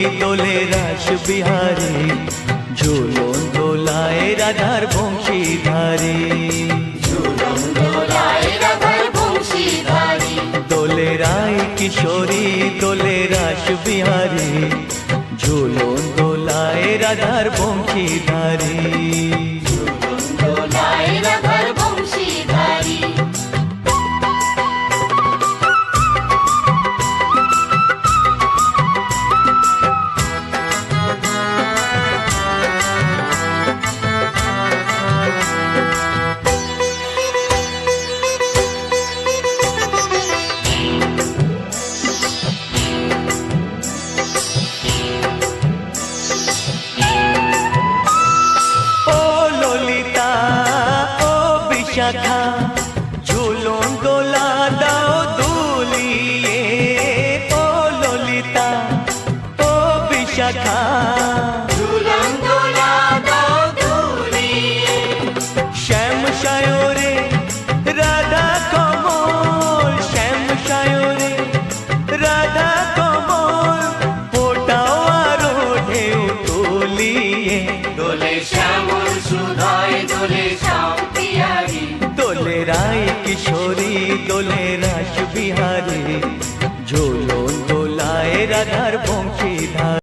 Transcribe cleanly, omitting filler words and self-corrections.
দোলে রাস বিহারী ঝুলন দোলায় রাধার বংশীধারী দোলে রায় কিশোরী দোলে রাস বিহারী ঝুলন দোলায় রাধার বংশীধারী শাখা ঝুলন দোলা দাও দুলিয়ে ও ললিতা ও বিশাখা ঝুলন দোলা দাও দুলিয়ে শ্যাম সায়রে রাধা কমল শ্যাম সায়রে রাধা কমল ফোটাও আরো ঢেউ তুলিয়ে দোলে শ্যামল সুধায় দোলে শ্যাম দোলে রায় কিশোরী দোলে